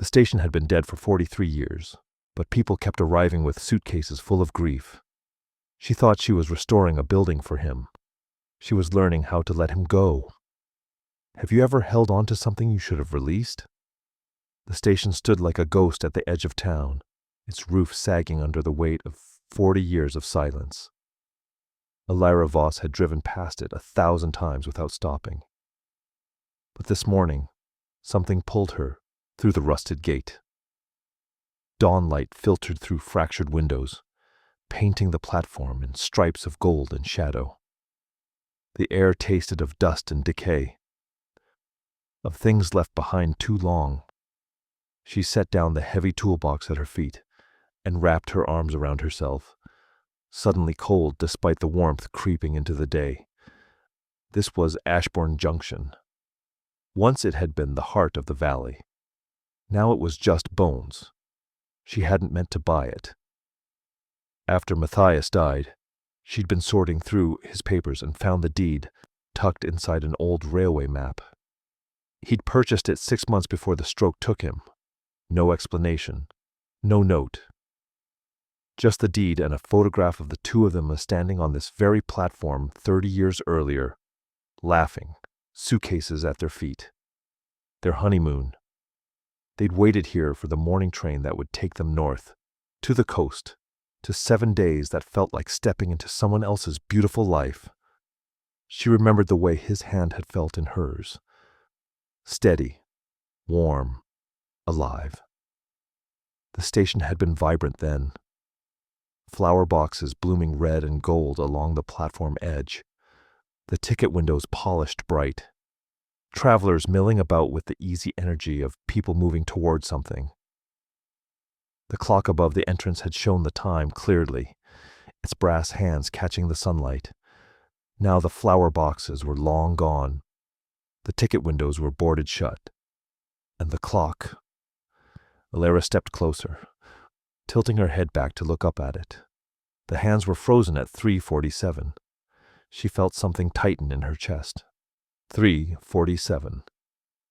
The station had been dead for 43 years, but people kept arriving with suitcases full of grief. She thought she was restoring a building for him. She was learning how to let him go. Have you ever held on to something you should have released? The station stood like a ghost at the edge of town, its roof sagging under the weight of 40 years of silence. Elira Voss had driven past it 1,000 times without stopping. But this morning, something pulled her through the rusted gate. Dawn light filtered through fractured windows, painting the platform in stripes of gold and shadow. The air tasted of dust and decay, of things left behind too long. She set down the heavy toolbox at her feet and wrapped her arms around herself, suddenly cold despite the warmth creeping into the day. This was Ashbourne Junction. Once it had been the heart of the valley. Now it was just bones. She hadn't meant to buy it. After Matthias died, she'd been sorting through his papers and found the deed tucked inside an old railway map. He'd purchased it 6 months before the stroke took him. No explanation, no note. Just the deed and a photograph of the two of them standing on this very platform 30 years earlier, laughing, suitcases at their feet. Their honeymoon. They'd waited here for the morning train that would take them north, to the coast, to 7 days that felt like stepping into someone else's beautiful life. She remembered the way his hand had felt in hers. Steady, warm, alive. The station had been vibrant then. Flower boxes blooming red and gold along the platform edge. The ticket windows polished bright. Travelers milling about with the easy energy of people moving toward something. The clock above the entrance had shown the time clearly, its brass hands catching the sunlight. Now the flower boxes were long gone. The ticket windows were boarded shut. And the clock. Elira stepped closer, tilting her head back to look up at it. The hands were frozen at 3:47. She felt something tighten in her chest. 3:47.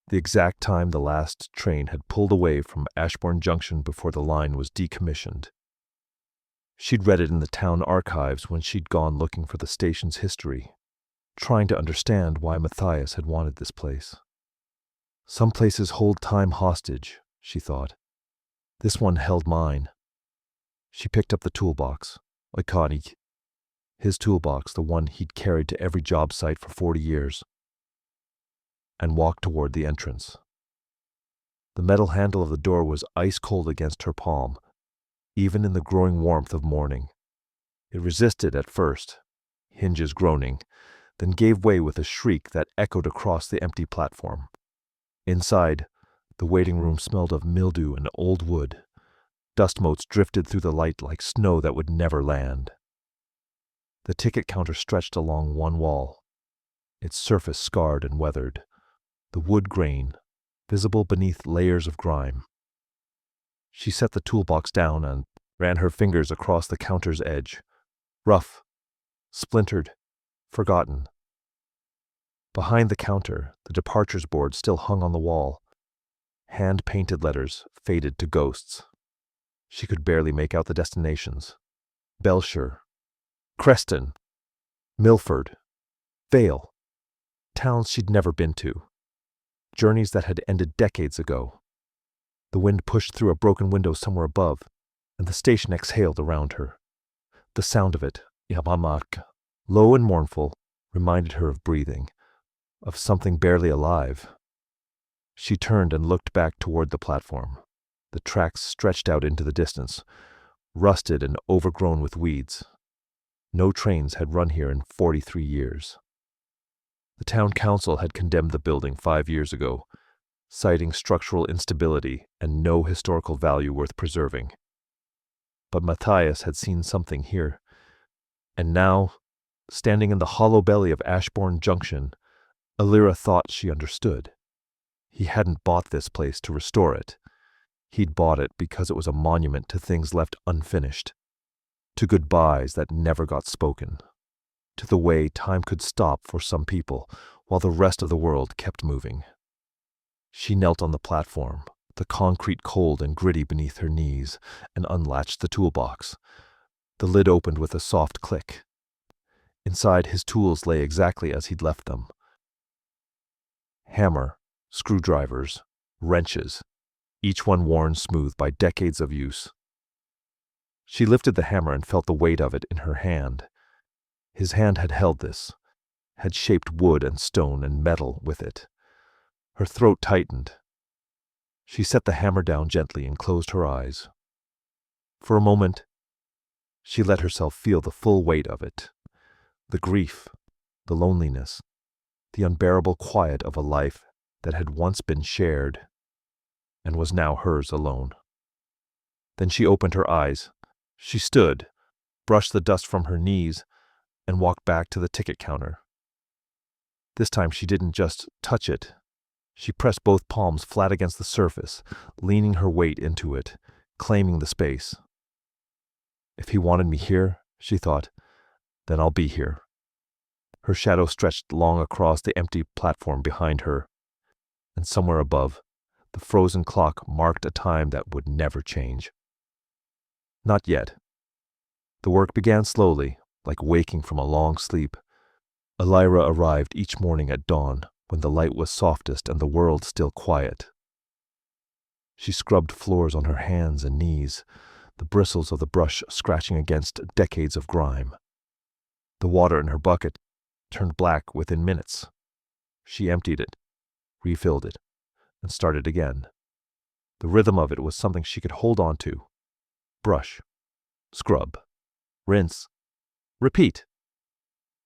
The exact time the last train had pulled away from Ashbourne Junction before the line was decommissioned. She'd read it in the town archives when she'd gone looking for the station's history, trying to understand why Matthias had wanted this place. Some places hold time hostage, she thought. This one held mine. She picked up the toolbox, iconic. His toolbox, the one he'd carried to every job site for 40 years, and walked toward the entrance. The metal handle of the door was ice cold against her palm, even in the growing warmth of morning. It resisted at first, hinges groaning, then gave way with a shriek that echoed across the empty platform. Inside, the waiting room smelled of mildew and old wood. Dust motes drifted through the light like snow that would never land. The ticket counter stretched along one wall, its surface scarred and weathered, the wood grain visible beneath layers of grime. She set the toolbox down and ran her fingers across the counter's edge, rough, splintered, forgotten. Behind the counter, the departures board still hung on the wall. Hand-painted letters faded to ghosts. She could barely make out the destinations. Belshire, Creston, Milford, Vale. Towns she'd never been to. Journeys that had ended decades ago. The wind pushed through a broken window somewhere above, and the station exhaled around her. The sound of it, Yamamak, low and mournful, reminded her of breathing, of something barely alive. She turned and looked back toward the platform. The tracks stretched out into the distance, rusted and overgrown with weeds. No trains had run here in 43 years. The town council had condemned the building 5 years ago, citing structural instability and no historical value worth preserving. But Matthias had seen something here, and now, standing in the hollow belly of Ashbourne Junction, Elira thought she understood. He hadn't bought this place to restore it. He'd bought it because it was a monument to things left unfinished, to goodbyes that never got spoken, to the way time could stop for some people while the rest of the world kept moving. She knelt on the platform, the concrete cold and gritty beneath her knees, and unlatched the toolbox. The lid opened with a soft click. Inside, his tools lay exactly as he'd left them. Hammer, screwdrivers, wrenches, each one worn smooth by decades of use. She lifted the hammer and felt the weight of it in her hand. His hand had held this, had shaped wood and stone and metal with it. Her throat tightened. She set the hammer down gently and closed her eyes. For a moment, she let herself feel the full weight of it. The grief, the loneliness, the unbearable quiet of a life that had once been shared and was now hers alone. Then she opened her eyes. She stood, brushed the dust from her knees, and walked back to the ticket counter. This time she didn't just touch it. She pressed both palms flat against the surface, leaning her weight into it, claiming the space. If he wanted me here, she thought, then I'll be here. Her shadow stretched long across the empty platform behind her, and somewhere above, the frozen clock marked a time that would never change. Not yet. The work began slowly, like waking from a long sleep. Elira arrived each morning at dawn, when the light was softest and the world still quiet. She scrubbed floors on her hands and knees, the bristles of the brush scratching against decades of grime. The water in her bucket turned black within minutes. She emptied it, refilled it, and started again. The rhythm of it was something she could hold on to. Brush, scrub, rinse, repeat.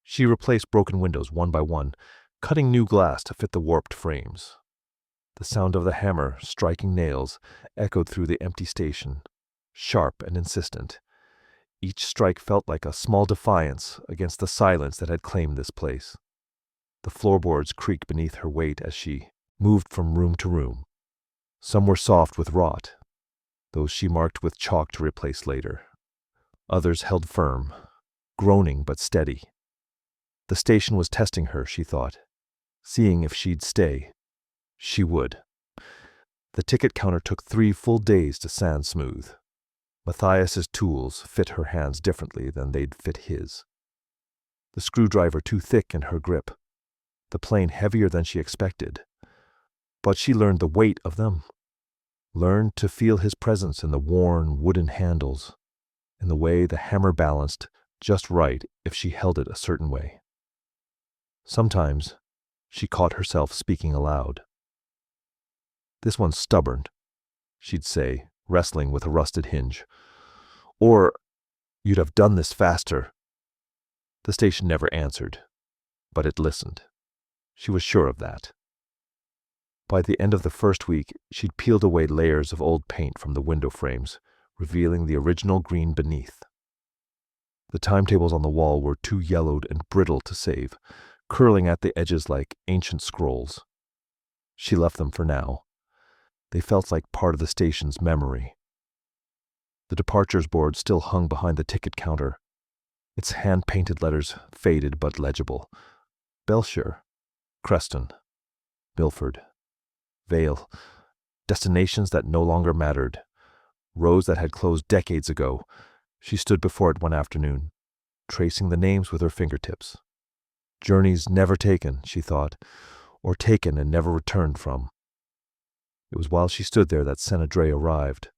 She replaced broken windows one by one, cutting new glass to fit the warped frames. The sound of the hammer striking nails echoed through the empty station, sharp and insistent. Each strike felt like a small defiance against the silence that had claimed this place. The floorboards creaked beneath her weight as she moved from room to room. Some were soft with rot, those she marked with chalk to replace later. Others held firm, groaning but steady. The station was testing her, she thought, seeing if she'd stay. She would. The ticket counter took 3 full days to sand smooth. Matthias's tools fit her hands differently than they'd fit his. The screwdriver too thick in her grip, the plane heavier than she expected. But she learned the weight of them, learned to feel his presence in the worn wooden handles, in the way the hammer balanced just right if she held it a certain way. Sometimes she caught herself speaking aloud. "This one's stubborn," she'd say, wrestling with a rusted hinge. Or, "You'd have done this faster." The station never answered, but it listened. She was sure of that. By the end of the first week, she'd peeled away layers of old paint from the window frames, revealing the original green beneath. The timetables on the wall were too yellowed and brittle to save, curling at the edges like ancient scrolls. She left them for now. They felt like part of the station's memory. The departures board still hung behind the ticket counter, its hand-painted letters faded but legible. Belshire, Creston, Milford, Vale, destinations that no longer mattered, roads that had closed decades ago. She stood before it one afternoon, tracing the names with her fingertips. Journeys never taken, she thought, or taken and never returned from. It was while she stood there that Senna Dre arrived.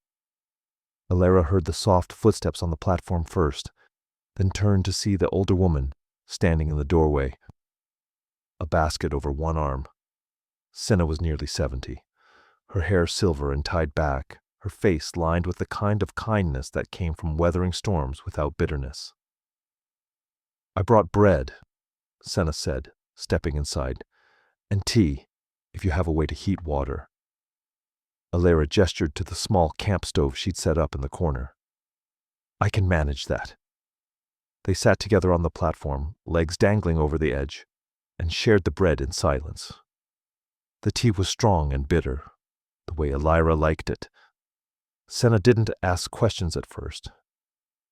Elira heard the soft footsteps on the platform first, then turned to see the older woman standing in the doorway, a basket over one arm. Senna was nearly 70, her hair silver and tied back, her face lined with the kind of kindness that came from weathering storms without bitterness. "I brought bread," Senna said, stepping inside, "and tea, if you have a way to heat water." Elira gestured to the small camp stove she'd set up in the corner. "I can manage that." They sat together on the platform, legs dangling over the edge, and shared the bread in silence. The tea was strong and bitter, the way Elira liked it. Senna didn't ask questions at first.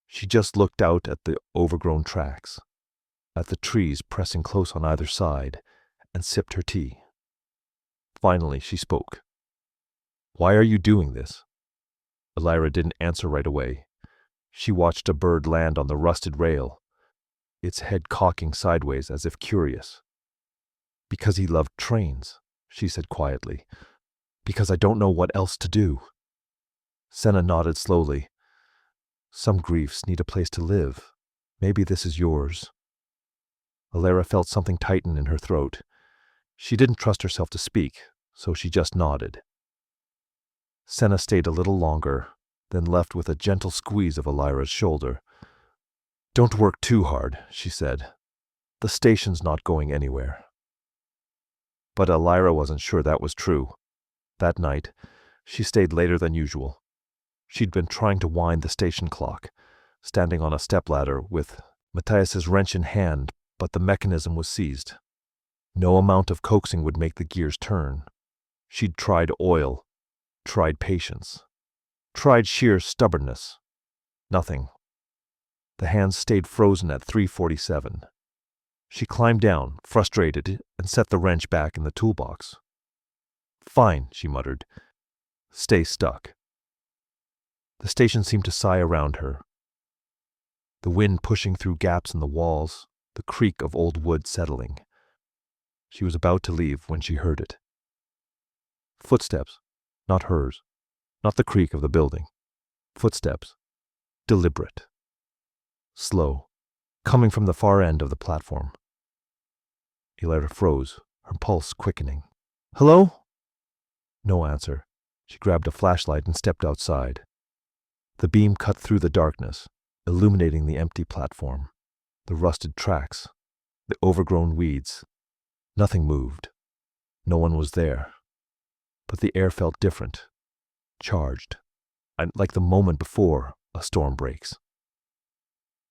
She just looked out at the overgrown tracks, at the trees pressing close on either side, and sipped her tea. Finally, she spoke. Why are you doing this? Elira didn't answer right away. She watched a bird land on the rusted rail, its head cocking sideways as if curious. Because he loved trains, she said quietly. Because I don't know what else to do. Senna nodded slowly. Some griefs need a place to live. Maybe this is yours. Elira felt something tighten in her throat. She didn't trust herself to speak, so she just nodded. Senna stayed a little longer, then left with a gentle squeeze of Elira's shoulder. Don't work too hard, she said. The station's not going anywhere. But Elira wasn't sure that was true. That night, she stayed later than usual. She'd been trying to wind the station clock, standing on a stepladder with Matthias's wrench in hand, but the mechanism was seized. No amount of coaxing would make the gears turn. She'd tried oil, tried patience, tried sheer stubbornness. Nothing. The hands stayed frozen at 3:47. She climbed down, frustrated, and set the wrench back in the toolbox. Fine, she muttered. Stay stuck. The station seemed to sigh around her. The wind pushing through gaps in the walls, the creak of old wood settling. She was about to leave when she heard it. Footsteps, not hers, not the creak of the building. Footsteps, deliberate, slow, coming from the far end of the platform. Elira froze, her pulse quickening. Hello? No answer. She grabbed a flashlight and stepped outside. The beam cut through the darkness, illuminating the empty platform, the rusted tracks, the overgrown weeds. Nothing moved. No one was there. But the air felt different, charged, and like the moment before a storm breaks.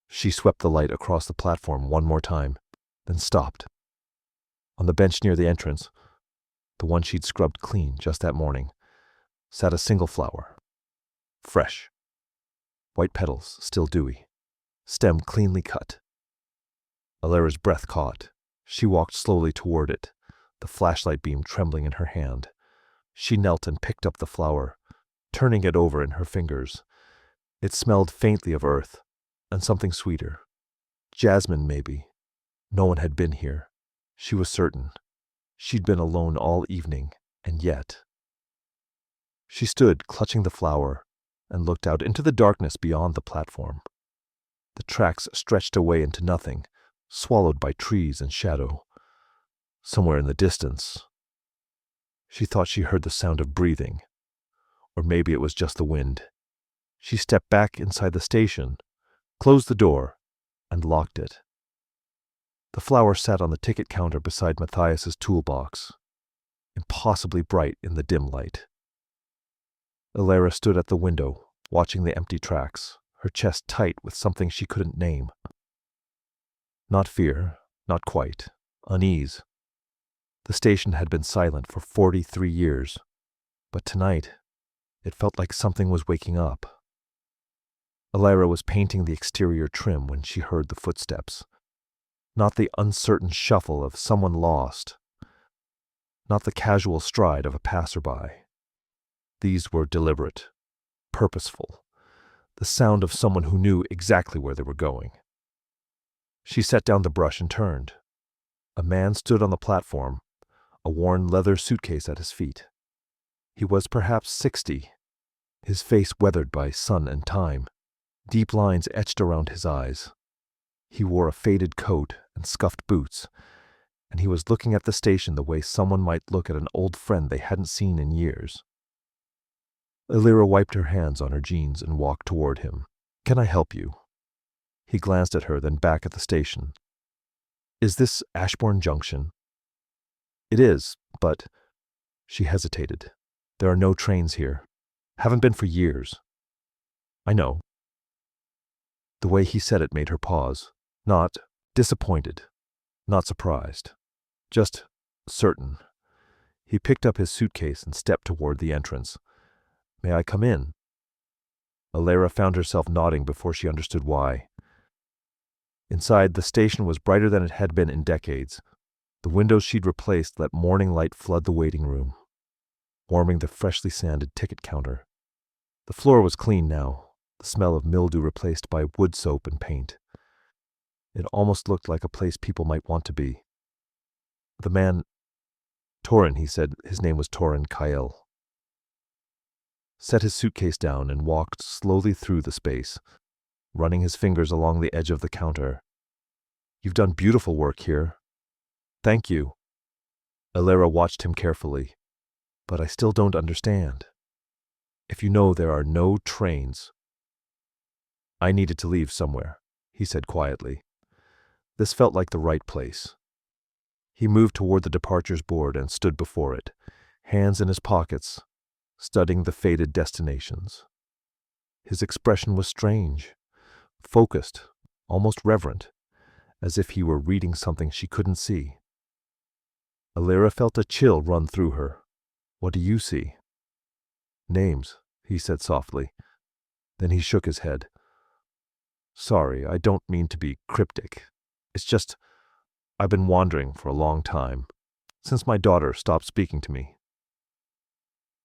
She swept the light across the platform one more time, then stopped. On the bench near the entrance, the one she'd scrubbed clean just that morning, sat a single flower. Fresh. White petals, still dewy. Stem cleanly cut. Elira's breath caught. She walked slowly toward it, the flashlight beam trembling in her hand. She knelt and picked up the flower, turning it over in her fingers. It smelled faintly of earth, and something sweeter. Jasmine, maybe. No one had been here. She was certain. She'd been alone all evening, and yet. She stood, clutching the flower, and looked out into the darkness beyond the platform. The tracks stretched away into nothing, swallowed by trees and shadow. Somewhere in the distance, she thought she heard the sound of breathing, or maybe it was just the wind. She stepped back inside the station, closed the door, and locked it. The flower sat on the ticket counter beside Matthias's toolbox, impossibly bright in the dim light. Elira stood at the window, watching the empty tracks, her chest tight with something she couldn't name. Not fear, not quite, unease. The station had been silent for 43 years, but tonight it felt like something was waking up. Elira was painting the exterior trim when she heard the footsteps. Not the uncertain shuffle of someone lost, not the casual stride of a passerby. These were deliberate, purposeful, the sound of someone who knew exactly where they were going. She set down the brush and turned. A man stood on the platform, a worn leather suitcase at his feet. He was perhaps 60, his face weathered by sun and time, deep lines etched around his eyes. He wore a faded coat and scuffed boots, and he was looking at the station the way someone might look at an old friend they hadn't seen in years. Elira wiped her hands on her jeans and walked toward him. Can I help you? He glanced at her, then back at the station. Is this Ashbourne Junction? It is, but... She hesitated. There are no trains here. Haven't been for years. I know. The way he said it made her pause. Not disappointed, not surprised, just certain. He picked up his suitcase and stepped toward the entrance. May I come in? Elira found herself nodding before she understood why. Inside, the station was brighter than it had been in decades. The windows she'd replaced let morning light flood the waiting room. warming the freshly sanded ticket counter. The floor was clean now, the smell of mildew replaced by wood soap and paint. It almost looked like a place people might want to be. The man, Torin, he said, his name was Torin Kyle, set his suitcase down and walked slowly through the space, running his fingers along the edge of the counter. "You've done beautiful work here." "Thank you." Alera watched him carefully. "But I still don't understand. If you know there are no trains—" "I needed to leave somewhere," he said quietly. This felt like the right place. He moved toward the departures board and stood before it, hands in his pockets, studying the faded destinations. His expression was strange, focused, almost reverent, as if he were reading something she couldn't see. Alera felt a chill run through her. "What do you see?" "Names," he said softly. Then he shook his head. "Sorry, I don't mean to be cryptic. It's just, I've been wandering for a long time, since my daughter stopped speaking to me."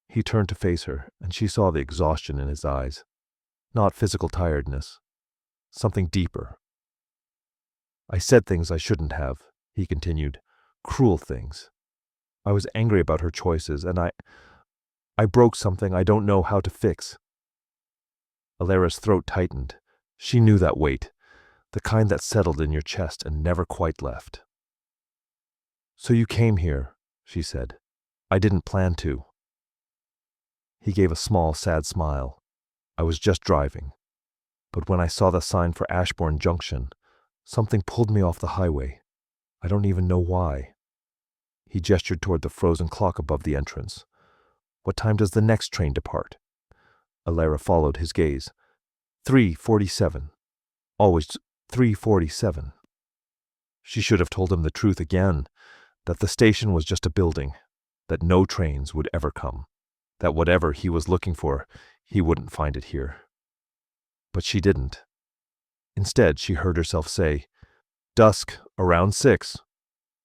He turned to face her, and she saw the exhaustion in his eyes. Not physical tiredness, something deeper. "I said things I shouldn't have," he continued, "cruel things. I was angry about her choices, and I broke something I don't know how to fix." Alera's throat tightened. She knew that weight, the kind that settled in your chest and never quite left. "So you came here," she said. "I didn't plan to." He gave a small, sad smile. "I was just driving. But when I saw the sign for Ashbourne Junction, something pulled me off the highway. I don't even know why." He gestured toward the frozen clock above the entrance. "What time does the next train depart?" Alera followed his gaze. 3:47. Always 3:47. She should have told him the truth again, that the station was just a building, that no trains would ever come, that whatever he was looking for, he wouldn't find it here. But she didn't. Instead, she heard herself say, "Dusk, around 6.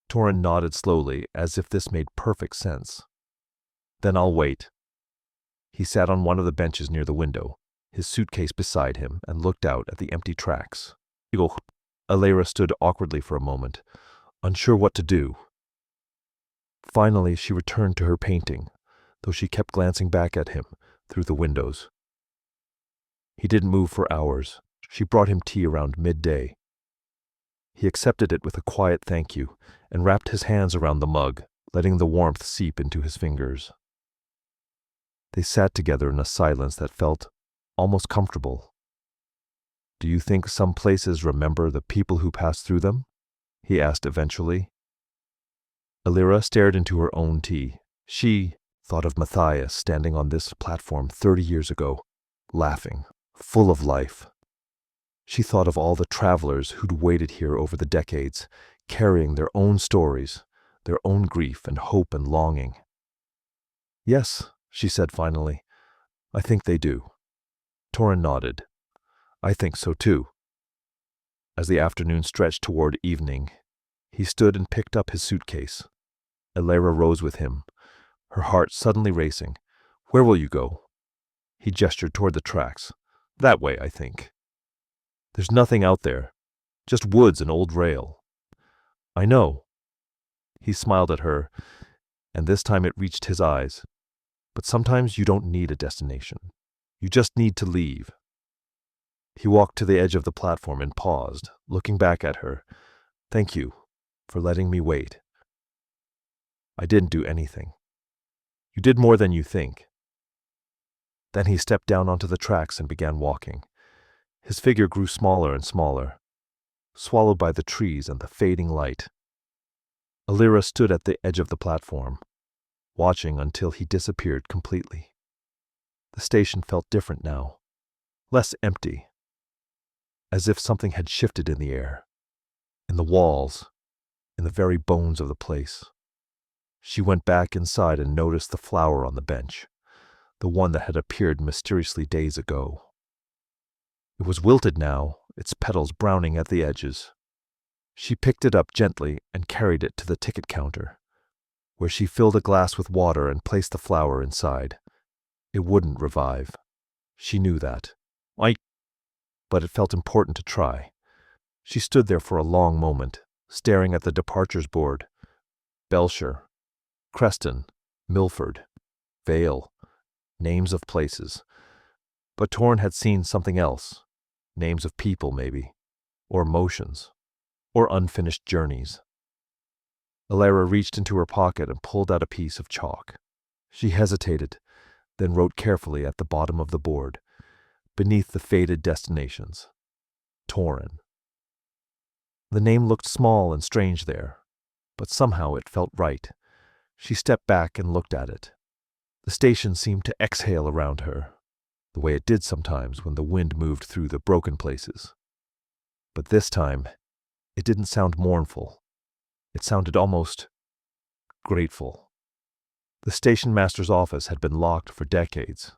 Torin nodded slowly, as if this made perfect sense. "Then I'll wait." He sat on one of the benches near the window, his suitcase beside him, and looked out at the empty tracks. Alera stood awkwardly for a moment, unsure what to do. Finally, she returned to her painting, though she kept glancing back at him through the windows. He didn't move for hours. She brought him tea around midday. He accepted it with a quiet thank you and wrapped his hands around the mug, letting the warmth seep into his fingers. They sat together in a silence that felt almost comfortable. "Do you think some places remember the people who passed through them?" he asked eventually. Alera stared into her own tea. She thought of Matthias standing on this platform 30 years ago, laughing, full of life. She thought of all the travelers who'd waited here over the decades, carrying their own stories, their own grief and hope and longing. "Yes," she said finally, "I think they do." Torin nodded. "I think so too." As the afternoon stretched toward evening, he stood and picked up his suitcase. Alera rose with him, her heart suddenly racing. "Where will you go?" He gestured toward the tracks. "That way, I think." "There's nothing out there, just woods and old rail." "I know." He smiled at her, and this time it reached his eyes. "But sometimes you don't need a destination. You just need to leave." He walked to the edge of the platform and paused, looking back at her. "Thank you for letting me wait." "I didn't do anything." "You did more than you think." Then he stepped down onto the tracks and began walking. His figure grew smaller and smaller, swallowed by the trees and the fading light. Alera stood at the edge of the platform, watching until he disappeared completely. The station felt different now, less empty, as if something had shifted in the air, in the walls, in the very bones of the place. She went back inside and noticed the flower on the bench, the one that had appeared mysteriously days ago. It was wilted now, its petals browning at the edges. She picked it up gently and carried it to the ticket counter. where she filled a glass with water and placed the flower inside. It wouldn't revive. She knew that. But it felt important to try. She stood there for a long moment, staring at the departures board. Belshire, Creston, Milford, Vale, names of places. But Torn had seen something else. Names of people, maybe. Or emotions. Or unfinished journeys. Alara reached into her pocket and pulled out a piece of chalk. She hesitated, then wrote carefully at the bottom of the board, beneath the faded destinations. Torrin. The name looked small and strange there, but somehow it felt right. She stepped back and looked at it. The station seemed to exhale around her, the way it did sometimes when the wind moved through the broken places. But this time, it didn't sound mournful. It sounded almost grateful. The station master's office had been locked for decades.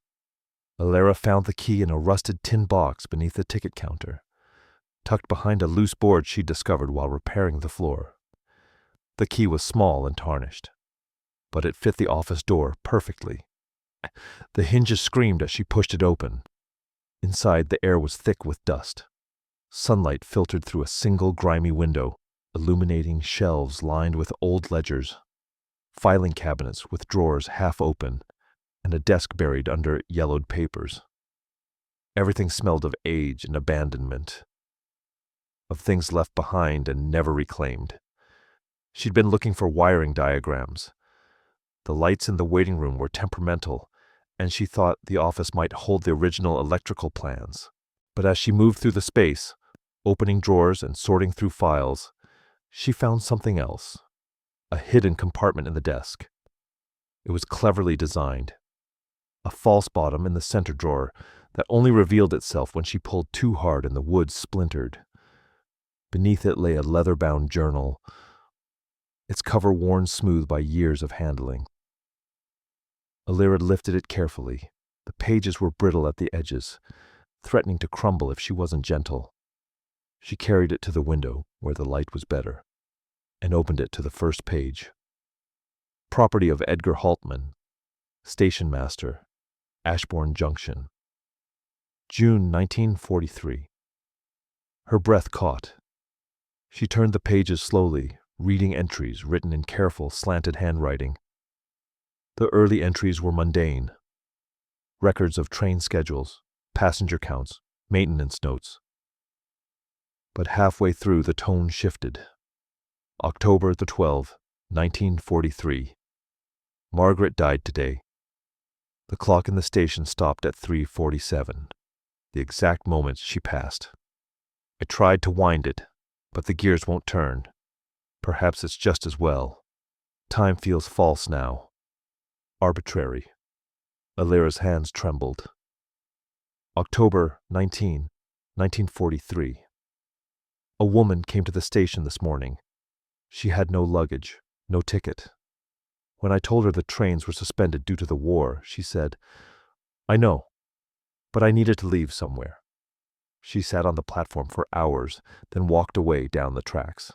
Alara found the key in a rusted tin box beneath the ticket counter, tucked behind a loose board she'd discovered while repairing the floor. The key was small and tarnished, but it fit the office door perfectly. The hinges screamed as she pushed it open. Inside, the air was thick with dust. Sunlight filtered through a single grimy window, illuminating shelves lined with old ledgers, filing cabinets with drawers half open, and a desk buried under yellowed papers. Everything smelled of age and abandonment, of things left behind and never reclaimed. She'd been looking for wiring diagrams. The lights in the waiting room were temperamental, and she thought the office might hold the original electrical plans. But as she moved through the space, opening drawers and sorting through files, she found something else, a hidden compartment in the desk. It was cleverly designed. A false bottom in the center drawer that only revealed itself when she pulled too hard and the wood splintered. Beneath it lay a leather-bound journal, its cover worn smooth by years of handling. Alara lifted it carefully. The pages were brittle at the edges, threatening to crumble if she wasn't gentle. She carried it to the window, where the light was better, and opened it to the first page. Property of Edgar Haltman, Station Master, Ashbourne Junction. June 1943. Her breath caught. She turned the pages slowly, reading entries written in careful, slanted handwriting. The early entries were mundane. Records of train schedules, passenger counts, maintenance notes. But halfway through, the tone shifted. October the 12th, 1943. Margaret died today. The clock in the station stopped at 3:47, the exact moment she passed. I tried to wind it, but the gears won't turn. Perhaps it's just as well. Time feels false now. Arbitrary. Alara's hands trembled. October 19, 1943. A woman came to the station this morning. She had no luggage, no ticket. When I told her the trains were suspended due to the war, she said, "I know, but I needed to leave somewhere." She sat on the platform for hours, then walked away down the tracks.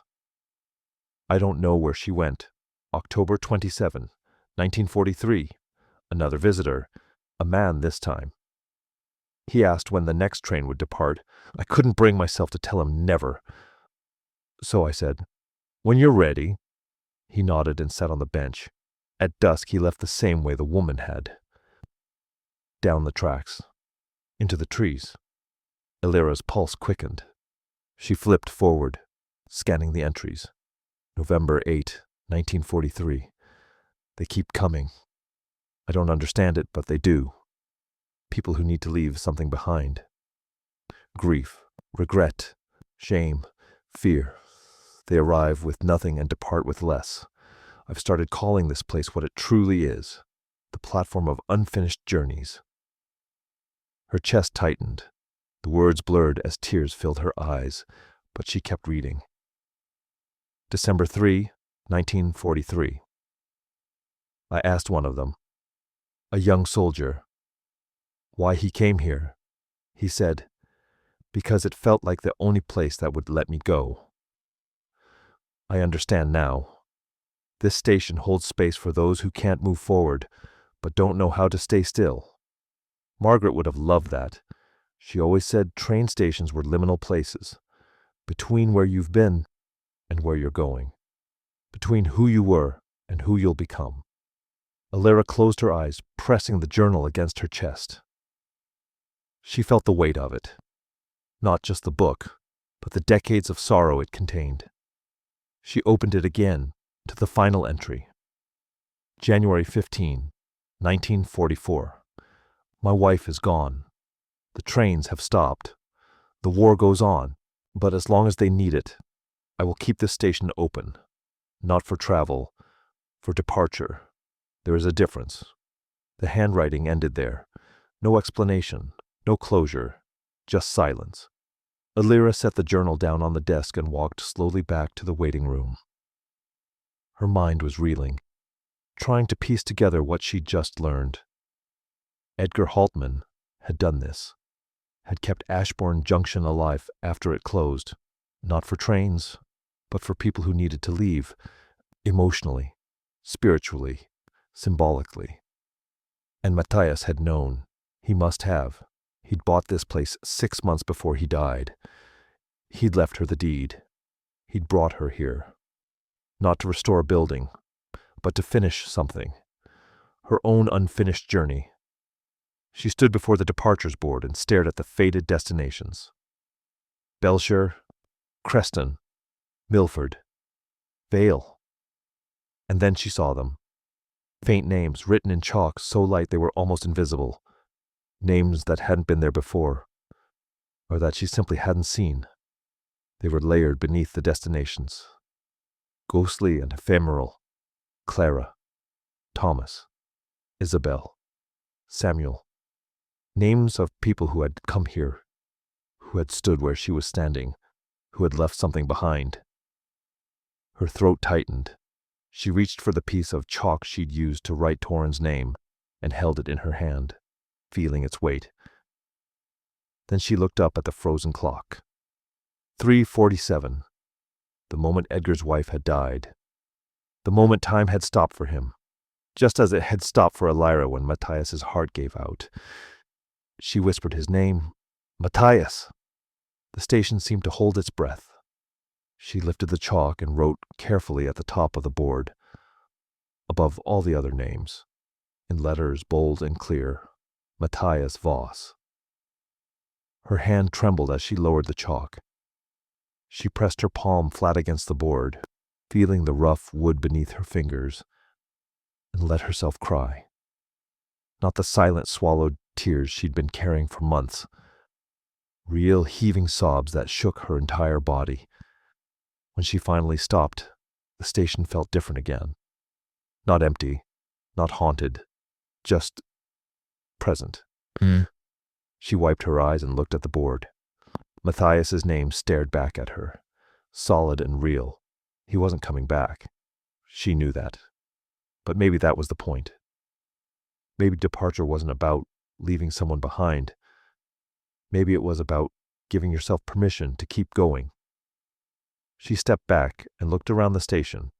I don't know where she went. October 27, 1943. Another visitor, a man this time. He asked when the next train would depart. I couldn't bring myself to tell him never. So I said, "When you're ready." He nodded and sat on the bench. At dusk, he left the same way the woman had. Down the tracks. Into the trees. Alara's pulse quickened. She flipped forward, scanning the entries. November 8, 1943. They keep coming. I don't understand it, but they do. People who need to leave something behind. Grief, regret, shame, fear. They arrive with nothing and depart with less. I've started calling this place what it truly is, the platform of unfinished journeys. Her chest tightened. The words blurred as tears filled her eyes, but she kept reading. December 3, 1943. I asked one of them, a young soldier, why he came here. He said, "Because it felt like the only place that would let me go." I understand now. This station holds space for those who can't move forward, but don't know how to stay still. Margaret would have loved that. She always said train stations were liminal places, between where you've been and where you're going, between who you were and who you'll become. Alira closed her eyes, pressing the journal against her chest. She felt the weight of it. Not just the book, but the decades of sorrow it contained. She opened it again to the final entry. January 15, 1944. My wife is gone. The trains have stopped. The war goes on, but as long as they need it, I will keep this station open. Not for travel, for departure. There is a difference. The handwriting ended there. No explanation, no closure, just silence. Alira set the journal down on the desk and walked slowly back to the waiting room. Her mind was reeling, trying to piece together what she'd just learned. Edgar Haltman had done this, had kept Ashbourne Junction alive after it closed, not for trains, but for people who needed to leave, emotionally, spiritually, symbolically. And Matthias had known. He must have. He'd bought this place 6 months before he died. He'd left her the deed. He'd brought her here. Not to restore a building, but to finish something. Her own unfinished journey. She stood before the departures board and stared at the faded destinations. Belshire, Creston, Milford, Vale. And then she saw them. Faint names written in chalk so light they were almost invisible. Names that hadn't been there before, or that she simply hadn't seen. They were layered beneath the destinations. Ghostly and ephemeral. Clara, Thomas, Isabel, Samuel. Names of people who had come here, who had stood where she was standing, who had left something behind. Her throat tightened. She reached for the piece of chalk she'd used to write Torrin's name and held it in her hand, feeling its weight. Then she looked up at the frozen clock. 3:47. The moment Edgar's wife had died. The moment time had stopped for him, just as it had stopped for Alira when Matthias's heart gave out. She whispered his name, Matthias. The station seemed to hold its breath. She lifted the chalk and wrote carefully at the top of the board, above all the other names, in letters bold and clear, Matthias Voss. Her hand trembled as she lowered the chalk. She pressed her palm flat against the board, feeling the rough wood beneath her fingers, and let herself cry. Not the silent, swallowed tears she'd been carrying for months. Real heaving sobs that shook her entire body. When she finally stopped, the station felt different again. Not empty, not haunted, just present. She wiped her eyes and looked at the board. Matthias's name stared back at her, solid and real. He wasn't coming back. She knew that. But maybe that was the point. Maybe departure wasn't about leaving someone behind. Maybe it was about giving yourself permission to keep going. She stepped back and looked around the station.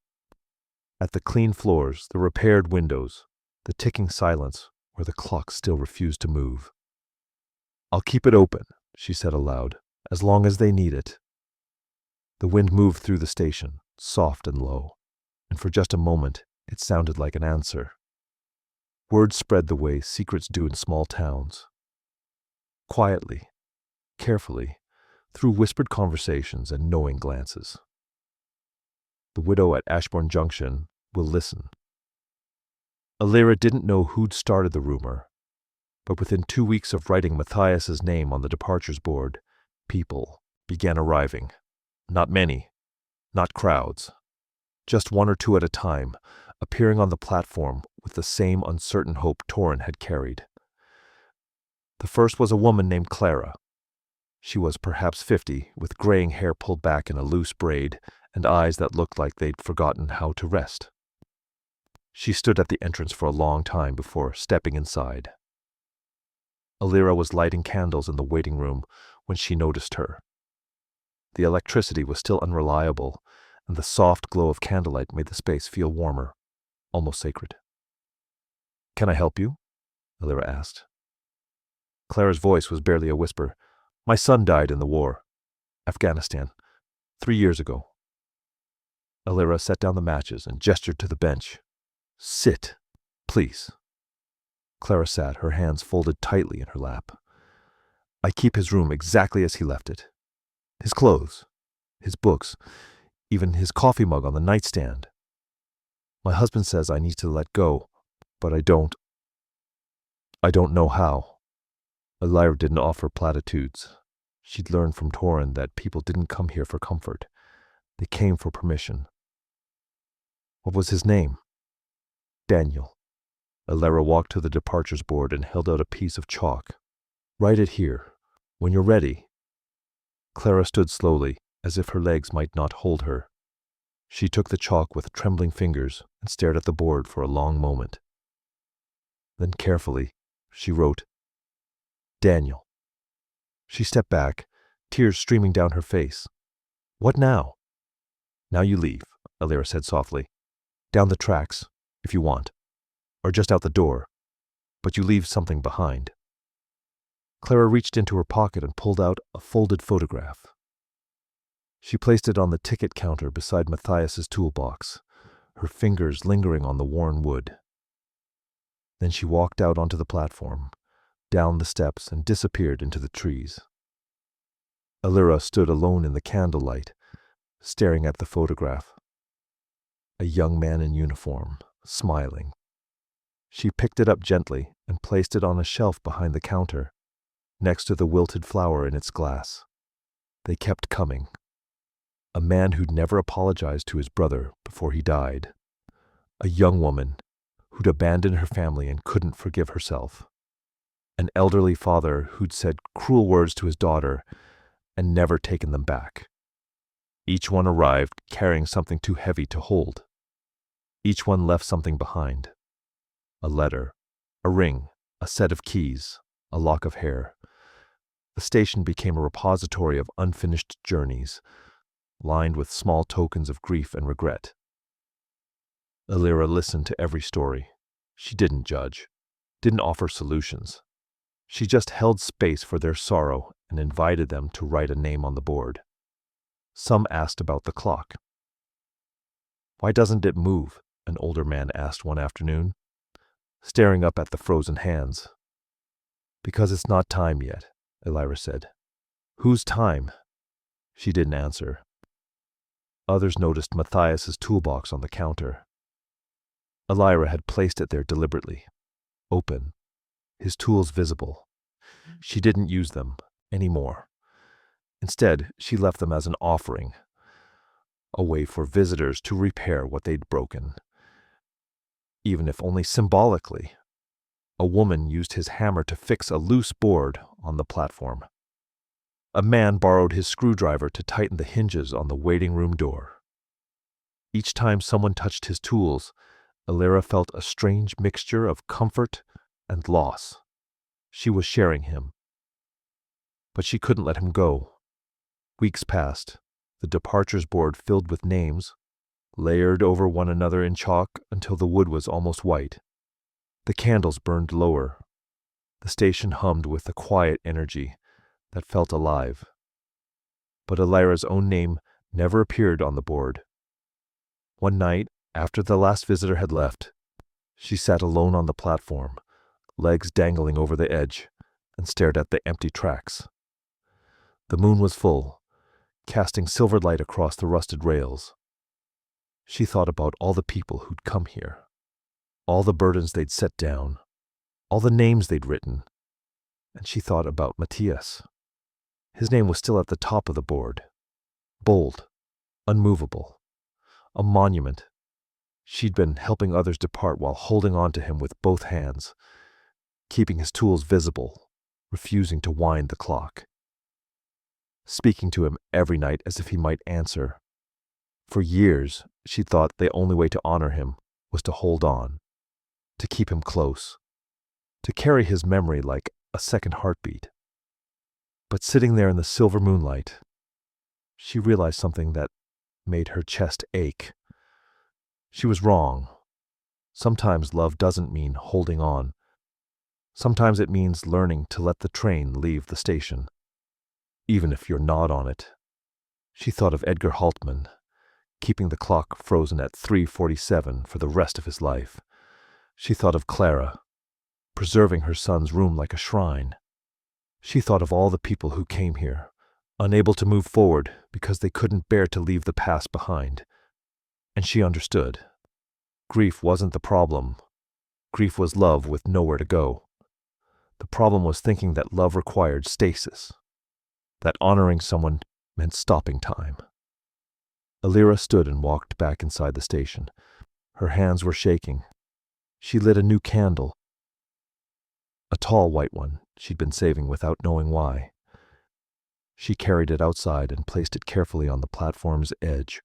At the clean floors, the repaired windows, the ticking silence where the clock still refused to move. I'll keep it open, she said aloud, as long as they need it. The wind moved through the station, soft and low, and for just a moment it sounded like an answer. Words spread the way secrets do in small towns. Quietly, carefully, through whispered conversations and knowing glances. The widow at Ashbourne Junction will listen. Alira didn't know who'd started the rumor, but within 2 weeks of writing Matthias's name on the departures board, people began arriving. Not many, not crowds, just 1 or 2 at a time, appearing on the platform with the same uncertain hope Torrin had carried. The first was a woman named Clara. She was perhaps 50, with graying hair pulled back in a loose braid and eyes that looked like they'd forgotten how to rest. She stood at the entrance for a long time before stepping inside. Alira was lighting candles in the waiting room when she noticed her. The electricity was still unreliable, and the soft glow of candlelight made the space feel warmer, almost sacred. "Can I help you?" Alira asked. Clara's voice was barely a whisper. "My son died in the war. Afghanistan. 3 years ago." Alira set down the matches and gestured to the bench. "Sit, please." Clara sat, her hands folded tightly in her lap. "I keep his room exactly as he left it. His clothes, his books, even his coffee mug on the nightstand. My husband says I need to let go, but I don't. I don't know how." Alira didn't offer platitudes. She'd learned from Torin that people didn't come here for comfort. They came for permission. "What was his name?" "Daniel." Alira walked to the departures board and held out a piece of chalk. "Write it here. When you're ready." Clara stood slowly, as if her legs might not hold her. She took the chalk with trembling fingers and stared at the board for a long moment. Then carefully, she wrote, "Daniel." She stepped back, tears streaming down her face. "What now?" "Now you leave," Alira said softly. "Down the tracks, if you want. Or just out the door. But you leave something behind." Clara reached into her pocket and pulled out a folded photograph. She placed it on the ticket counter beside Matthias's toolbox, her fingers lingering on the worn wood. Then she walked out onto the platform, down the steps, and disappeared into the trees. Alira stood alone in the candlelight, staring at the photograph. A young man in uniform, smiling. She picked it up gently and placed it on a shelf behind the counter, next to the wilted flower in its glass. They kept coming. A man who'd never apologized to his brother before he died. A young woman who'd abandoned her family and couldn't forgive herself. An elderly father who'd said cruel words to his daughter and never taken them back. Each one arrived carrying something too heavy to hold. Each one left something behind. A letter, a ring, a set of keys, a lock of hair. The station became a repository of unfinished journeys, lined with small tokens of grief and regret. Alira listened to every story. She didn't judge, didn't offer solutions. She just held space for their sorrow and invited them to write a name on the board. Some asked about the clock. "Why doesn't it move?" an older man asked one afternoon, staring up at the frozen hands. "Because it's not time yet," Alira said. "Whose time?" She didn't answer. Others noticed Matthias's toolbox on the counter. Alira had placed it there deliberately, open, his tools visible. She didn't use them anymore. Instead, she left them as an offering, a way for visitors to repair what they'd broken. Even if only symbolically. A woman used his hammer to fix a loose board on the platform. A man borrowed his screwdriver to tighten the hinges on the waiting room door. Each time someone touched his tools, Alira felt a strange mixture of comfort and loss. She was sharing him. But she couldn't let him go. Weeks passed, the departures board filled with names, layered over one another in chalk until the wood was almost white. The candles burned lower. The station hummed with a quiet energy that felt alive. But Alira's own name never appeared on the board. One night, after the last visitor had left, she sat alone on the platform, legs dangling over the edge, and stared at the empty tracks. The moon was full, casting silver light across the rusted rails. She thought about all the people who'd come here, all the burdens they'd set down, all the names they'd written, and she thought about Matthias. His name was still at the top of the board, bold, unmovable, a monument. She'd been helping others depart while holding on to him with both hands, keeping his tools visible, refusing to wind the clock. Speaking to him every night as if he might answer. For years, she thought the only way to honor him was to hold on, to keep him close, to carry his memory like a second heartbeat. But sitting there in the silver moonlight, she realized something that made her chest ache. She was wrong. Sometimes love doesn't mean holding on. Sometimes it means learning to let the train leave the station, even if you're not on it. She thought of Edgar Haltman, keeping the clock frozen at 3:47 for the rest of his life. She thought of Clara, preserving her son's room like a shrine. She thought of all the people who came here, unable to move forward because they couldn't bear to leave the past behind. And she understood. Grief wasn't the problem. Grief was love with nowhere to go. The problem was thinking that love required stasis, that honoring someone meant stopping time. Alira stood and walked back inside the station. Her hands were shaking. She lit a new candle, a tall white one she'd been saving without knowing why. She carried it outside and placed it carefully on the platform's edge,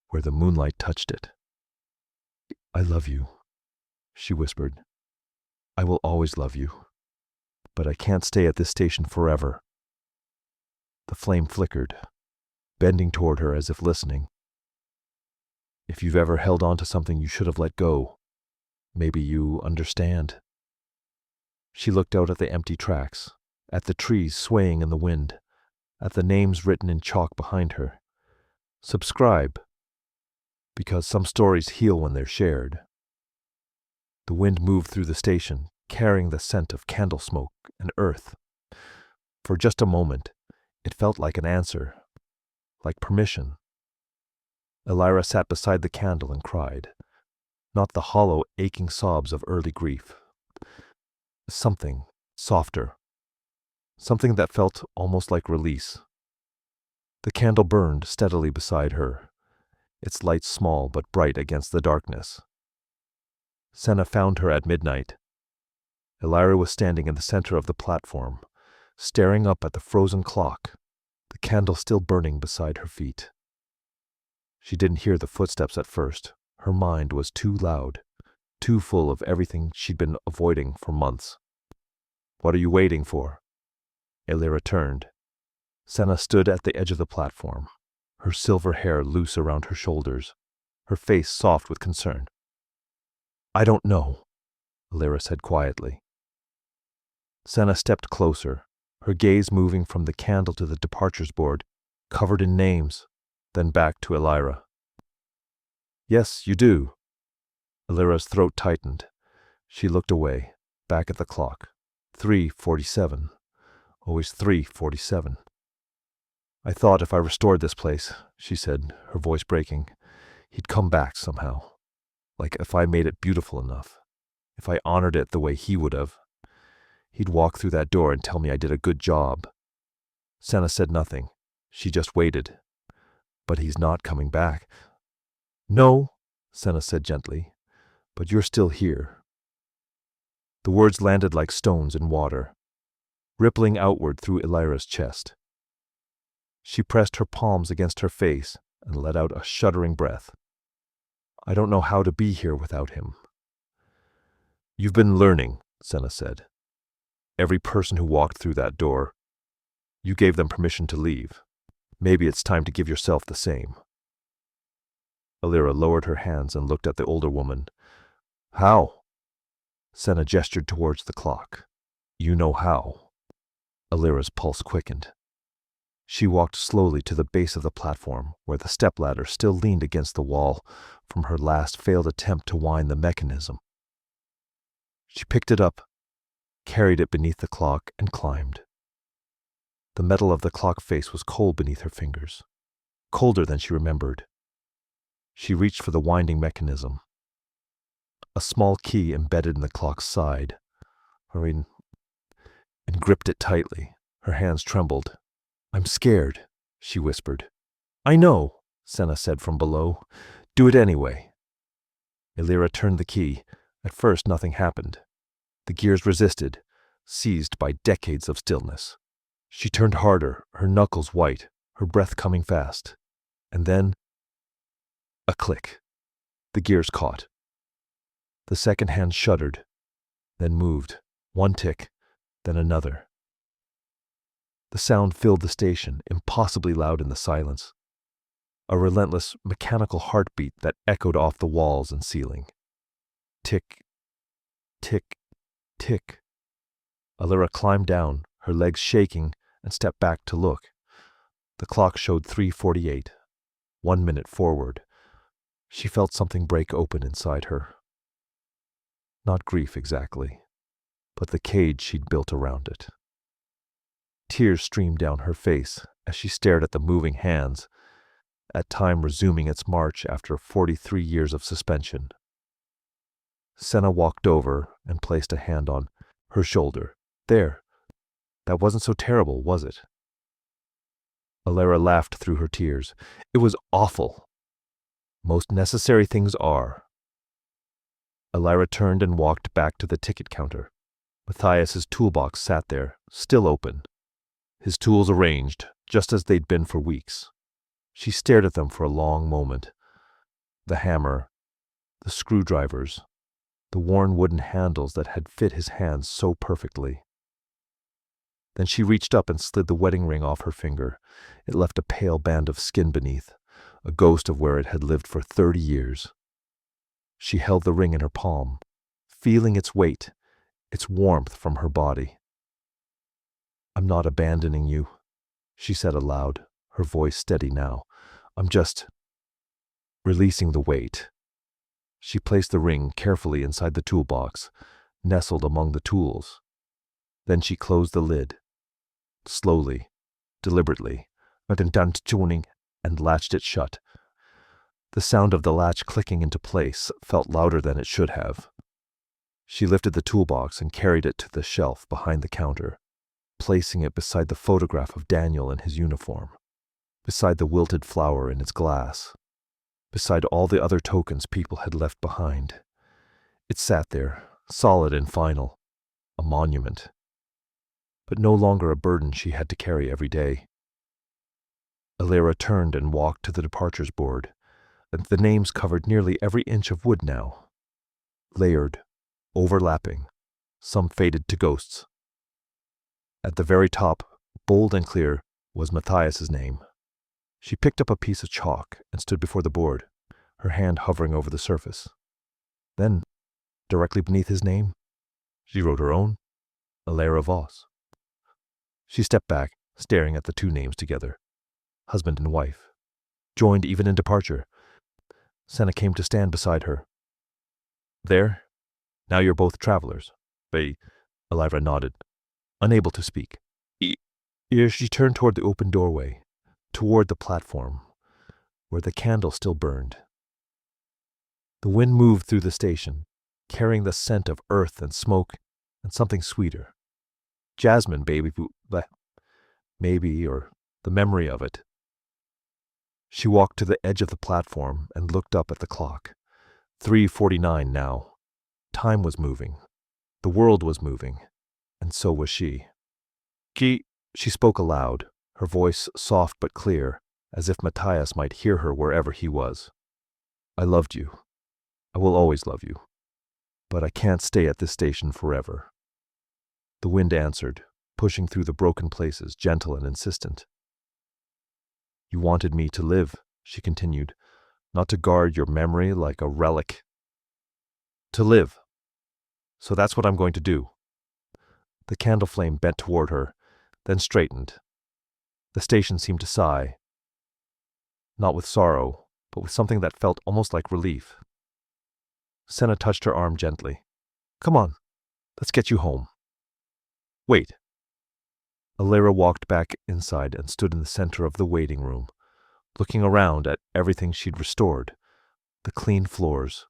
where the moonlight touched it. "I love you," she whispered. "I will always love you. But I can't stay at this station forever." The flame flickered, bending toward her as if listening. "If you've ever held on to something you should have let go, maybe you understand." She looked out at the empty tracks, at the trees swaying in the wind, at the names written in chalk behind her. Subscribe, because some stories heal when they're shared. The wind moved through the station, carrying the scent of candle smoke and earth. For just a moment, it felt like an answer, like permission. Elira sat beside the candle and cried, not the hollow, aching sobs of early grief. Something softer, something that felt almost like release. The candle burned steadily beside her, its light small but bright against the darkness. Senna found her at midnight. Elira was standing in the center of the platform, staring up at the frozen clock, the candle still burning beside her feet. She didn't hear the footsteps at first. Her mind was too loud, too full of everything she'd been avoiding for months. "What are you waiting for?" Elira turned. Senna stood at the edge of the platform, her silver hair loose around her shoulders, her face soft with concern. "I don't know," Elira said quietly. Senna stepped closer, her gaze moving from the candle to the departures board, covered in names, then back to Elira. "Yes, you do." Elira's throat tightened. She looked away, back at the clock. 3:47. Always 3:47. "I thought if I restored this place," she said, her voice breaking, "he'd come back somehow. Like if I made it beautiful enough, if I honored it the way he would have. He'd walk through that door and tell me I did a good job." Senna said nothing. She just waited. "But he's not coming back." "No," Senna said gently, "but you're still here." The words landed like stones in water, rippling outward through Elira's chest. She pressed her palms against her face and let out a shuddering breath. "I don't know how to be here without him." "You've been learning," Senna said. "Every person who walked through that door, you gave them permission to leave. Maybe it's time to give yourself the same." Elira lowered her hands and looked at the older woman. "How?" Senna gestured towards the clock. "You know how." Elira's pulse quickened. She walked slowly to the base of the platform, where the stepladder still leaned against the wall from her last failed attempt to wind the mechanism. She picked it up, carried it beneath the clock, and climbed. The metal of the clock face was cold beneath her fingers, colder than she remembered. She reached for the winding mechanism. A small key embedded in the clock's side, and gripped it tightly. Her hands trembled. "I'm scared," she whispered. "I know," Senna said from below. "Do it anyway." Elira turned the key. At first nothing happened. The gears resisted, seized by decades of stillness. She turned harder, her knuckles white, her breath coming fast. And then, a click. The gears caught. The second hand shuddered, then moved, one tick, then another. The sound filled the station, impossibly loud in the silence. a relentless mechanical heartbeat that echoed off the walls and ceiling. Tick, tick, tick. Alira climbed down, her legs shaking, and stepped back to look. The clock showed 3:48, 1 minute forward. She felt something break open inside her. Not grief exactly, but the cage she'd built around it. Tears streamed down her face as she stared at the moving hands, at time resuming its march after 43 years of suspension. Senna walked over and placed a hand on her shoulder. There. That wasn't so terrible, was it? Alira laughed through her tears. It was awful. Most necessary things are. Alira turned and walked back to the ticket counter. Matthias's toolbox sat there, still open, his tools arranged, just as they'd been for weeks. She stared at them for a long moment. The hammer, the screwdrivers, the worn wooden handles that had fit his hands so perfectly. Then she reached up and slid the wedding ring off her finger. It left a pale band of skin beneath, a ghost of where it had lived for 30 years. She held the ring in her palm, feeling its weight, its warmth from her body. "I'm not abandoning you," she said aloud, her voice steady now. "I'm just releasing the weight." She placed the ring carefully inside the toolbox, nestled among the tools. Then she closed the lid, slowly, deliberately, and latched it shut. The sound of the latch clicking into place felt louder than it should have. She lifted the toolbox and carried it to the shelf behind the counter, placing it beside the photograph of Daniel in his uniform, beside the wilted flower in its glass, beside all the other tokens people had left behind. It sat there, solid and final, a monument, but no longer a burden she had to carry every day. Alira turned and walked to the departures board. The names covered nearly every inch of wood now, layered, overlapping, some faded to ghosts. At the very top, bold and clear, was Matthias's name. She picked up a piece of chalk and stood before the board, her hand hovering over the surface. Then, directly beneath his name, she wrote her own, Alira Voss. She stepped back, staring at the two names together, husband and wife, joined even in departure. Senna came to stand beside her. "There? Now you're both travelers." Alira nodded, unable to speak. She turned toward the open doorway, toward the platform, where the candle still burned. The wind moved through the station, carrying the scent of earth and smoke and something sweeter. Jasmine, maybe, or the memory of it. She walked to the edge of the platform and looked up at the clock. 3:49 now. Time was moving. The world was moving. And so was she. She spoke aloud, her voice soft but clear, as if Matthias might hear her wherever he was. "I loved you. I will always love you. But I can't stay at this station forever." The wind answered, pushing through the broken places, gentle and insistent. "You wanted me to live," she continued, "not to guard your memory like a relic. To live. So that's what I'm going to do." The candle flame bent toward her, then straightened. The station seemed to sigh, not with sorrow, but with something that felt almost like relief. Senna touched her arm gently. "Come on, let's get you home." "Wait." Alira walked back inside and stood in the center of the waiting room, looking around at everything she'd restored, the clean floors,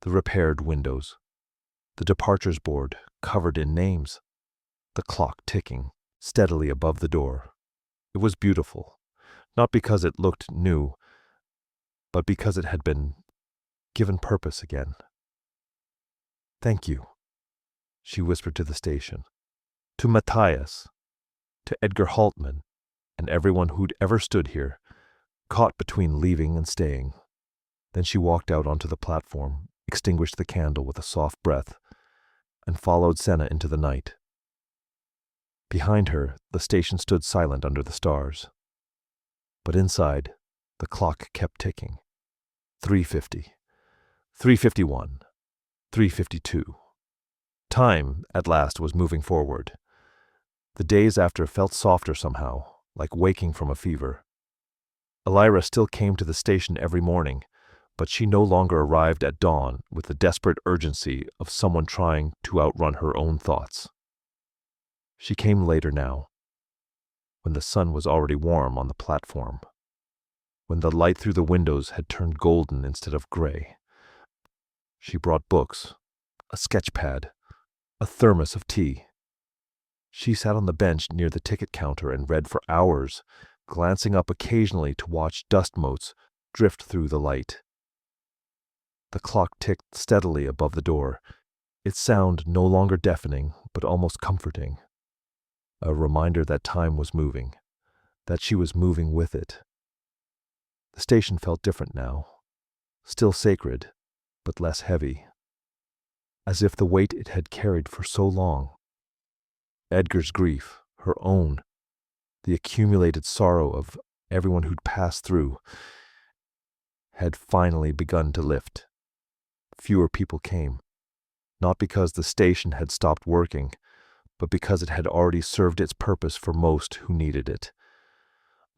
the repaired windows, the departures board covered in names, the clock ticking steadily above the door. It was beautiful, not because it looked new, but because it had been given purpose again. "Thank you," she whispered to the station, to Matthias, to Edgar Haltman, and everyone who'd ever stood here, caught between leaving and staying. Then she walked out onto the platform, extinguished the candle with a soft breath, and followed Senna into the night. Behind her, the station stood silent under the stars. But inside, The clock kept ticking. 3:50, 3:51, 3:52. Time, at last, was moving forward. The days after felt softer somehow, like waking from a fever. Elira still came to the station every morning, but she no longer arrived at dawn with the desperate urgency of someone trying to outrun her own thoughts. She came later now, when the sun was already warm on the platform, when the light through the windows had turned golden instead of gray. She brought books, a sketch pad, a thermos of tea. She sat on the bench near the ticket counter and read for hours, glancing up occasionally to watch dust motes drift through the light. The clock ticked steadily above the door, its sound no longer deafening, but almost comforting. A reminder that time was moving, that she was moving with it. The station felt different now, still sacred, but less heavy, as if the weight it had carried for so long, Edgar's grief, her own, the accumulated sorrow of everyone who'd passed through, had finally begun to lift. Fewer people came, not because the station had stopped working, but because it had already served its purpose for most who needed it.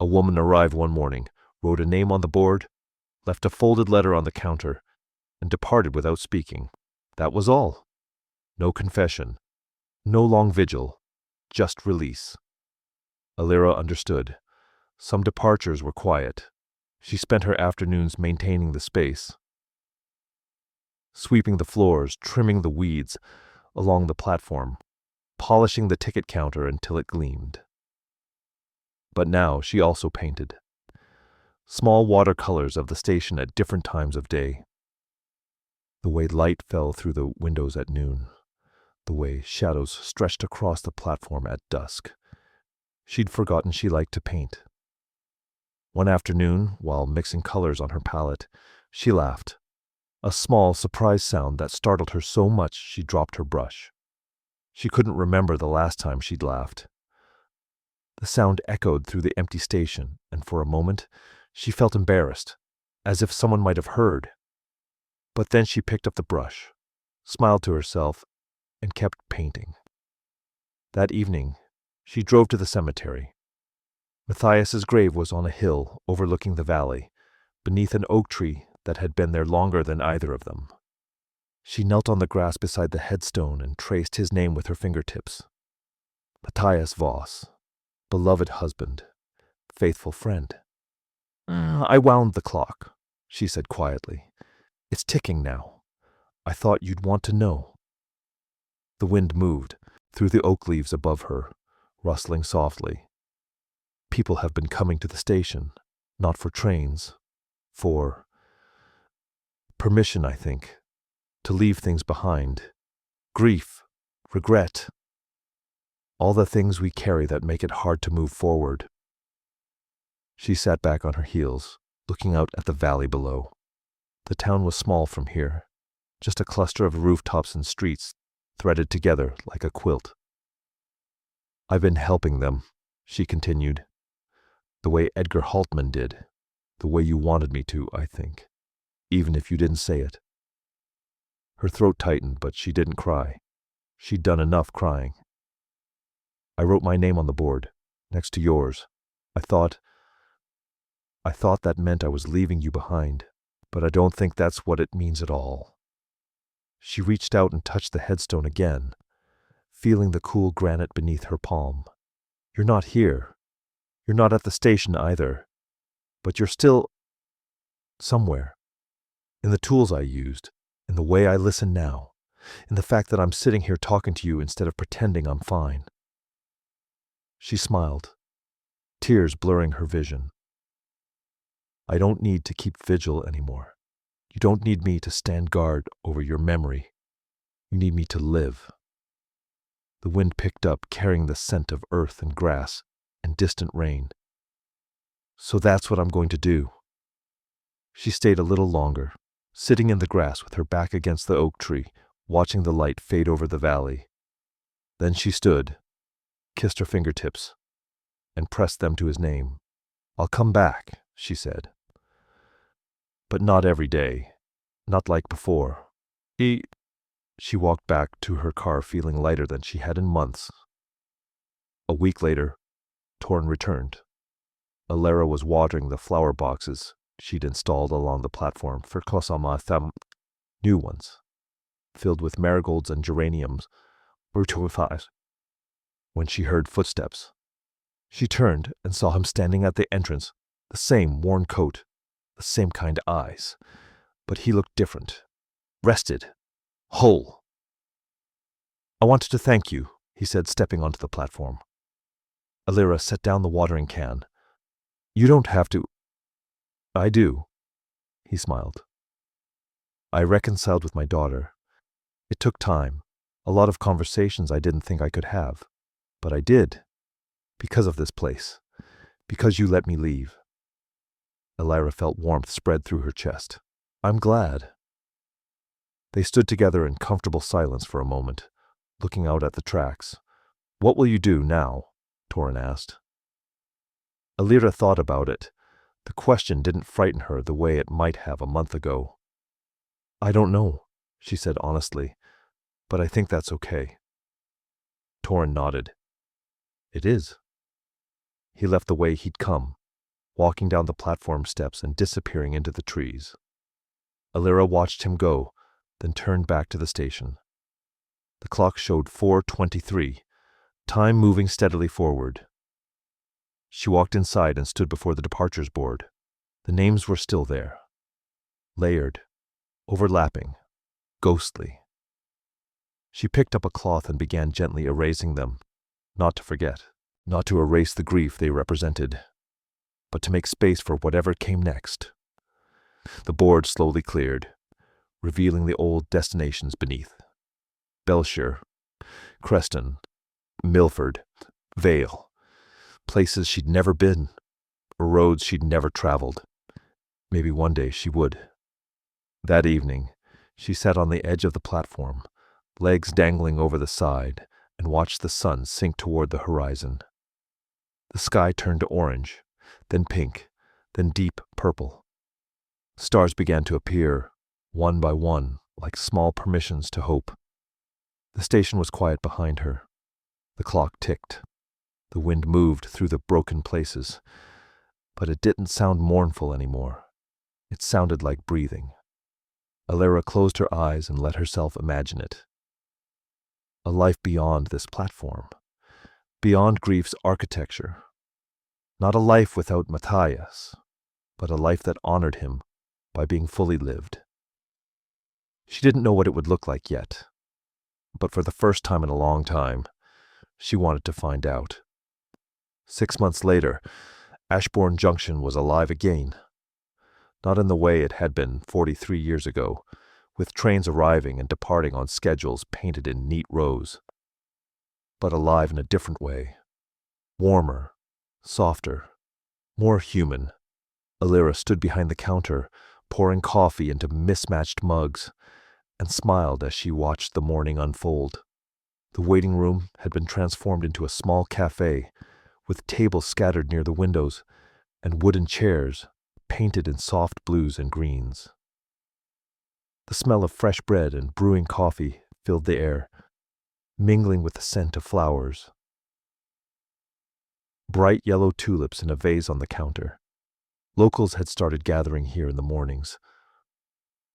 A woman arrived one morning, wrote a name on the board, left a folded letter on the counter, and departed without speaking. That was all. No confession, no long vigil, just release. Elira understood. Some departures were quiet. She spent her afternoons maintaining the space, sweeping the floors, trimming the weeds along the platform, polishing the ticket counter until it gleamed. But now she also painted. Small watercolors of the station at different times of day. The way light fell through the windows at noon. The way shadows stretched across the platform at dusk. She'd forgotten she liked to paint. One afternoon, while mixing colors on her palette, she laughed. A small, surprised sound that startled her so much she dropped her brush. She couldn't remember the last time she'd laughed. The sound echoed through the empty station, and for a moment, she felt embarrassed, as if someone might have heard. But then she picked up the brush, smiled to herself, and kept painting. That evening, she drove to the cemetery. Matthias's grave was on a hill overlooking the valley, beneath an oak tree that had been there longer than either of them. She knelt on the grass beside the headstone and traced his name with her fingertips. Matthias Voss, beloved husband, faithful friend. I wound the clock," she said quietly. "It's ticking now. I thought you'd want to know." The wind moved through the oak leaves above her, rustling softly. People have been coming to the station, not for trains, for permission, I think, to leave things behind. Grief, regret, all the things we carry that make it hard to move forward. She sat back on her heels, looking out at the valley below. The town was small from here, just a cluster of rooftops and streets threaded together like a quilt. "I've been helping them," she continued, "the way Edgar Haltman did, the way you wanted me to, I think, even if you didn't say it." Her throat tightened, but she didn't cry. She'd done enough crying. "I wrote my name on the board, next to yours. I thought that meant I was leaving you behind, but I don't think that's what it means at all." She reached out and touched the headstone again, feeling the cool granite beneath her palm. "You're not here. You're not at the station either. But you're still somewhere. In the tools I used, in the way I listen now, in the fact that I'm sitting here talking to you instead of pretending I'm fine." She smiled, tears blurring her vision. "I don't need to keep vigil anymore. You don't need me to stand guard over your memory. You need me to live." The wind picked up, carrying the scent of earth and grass and distant rain. "So that's what I'm going to do." She stayed a little longer, sitting in the grass with her back against the oak tree, watching the light fade over the valley. Then she stood, kissed her fingertips, and pressed them to his name. "I'll come back," she said. But not every day. Not like before. She walked back to her car feeling lighter than she had in months. A week later, Torn returned. Alara was watering the flower boxes she'd installed along the platform for Kosamatham, new ones, filled with marigolds and geraniums, when she heard footsteps. She turned and saw him standing at the entrance, the same worn coat, the same kind eyes, but he looked different, rested, whole. "I wanted to thank you," he said, stepping onto the platform. Alara set down the watering can. "You don't have to." "I do," he smiled. "I reconciled with my daughter. It took time, a lot of conversations I didn't think I could have, but I did, because of this place, because you let me leave." Alara felt warmth spread through her chest. "I'm glad." They stood together in comfortable silence for a moment, looking out at the tracks. "What will you do now?" Torrin asked. Alara thought about it. The question didn't frighten her the way it might have a month ago. "I don't know," she said honestly, "but I think that's okay." Torrin nodded. "It is." He left the way he'd come, walking down the platform steps and disappearing into the trees. Alara watched him go, then turned back to the station. The clock showed 4:23, time moving steadily forward. She walked inside and stood before the departures board. The names were still there, layered, overlapping, ghostly. She picked up a cloth and began gently erasing them, not to forget, not to erase the grief they represented, but to make space for whatever came next. The board slowly cleared, revealing the old destinations beneath. Belshire, Creston, Milford, Vale. Places she'd never been, roads she'd never traveled. Maybe one day she would. That evening, she sat on the edge of the platform, legs dangling over the side, and watched the sun sink toward the horizon. The sky turned to orange, then pink, then deep purple. Stars began to appear, one by one, like small permissions to hope. The station was quiet behind her. The clock ticked. The wind moved through the broken places, but it didn't sound mournful anymore. It sounded like breathing. Alara closed her eyes and let herself imagine it. A life beyond this platform, beyond grief's architecture. Not a life without Matthias, but a life that honored him by being fully lived. She didn't know what it would look like yet, but for the first time in a long time, she wanted to find out. 6 months later, Ashbourne Junction was alive again. Not in the way it had been 43 years ago, with trains arriving and departing on schedules painted in neat rows, but alive in a different way. Warmer, softer, more human. Alara stood behind the counter, pouring coffee into mismatched mugs, and smiled as she watched the morning unfold. The waiting room had been transformed into a small cafe, with tables scattered near the windows, and wooden chairs painted in soft blues and greens. The smell of fresh bread and brewing coffee filled the air, mingling with the scent of flowers. Bright yellow tulips in a vase on the counter. Locals had started gathering here in the mornings.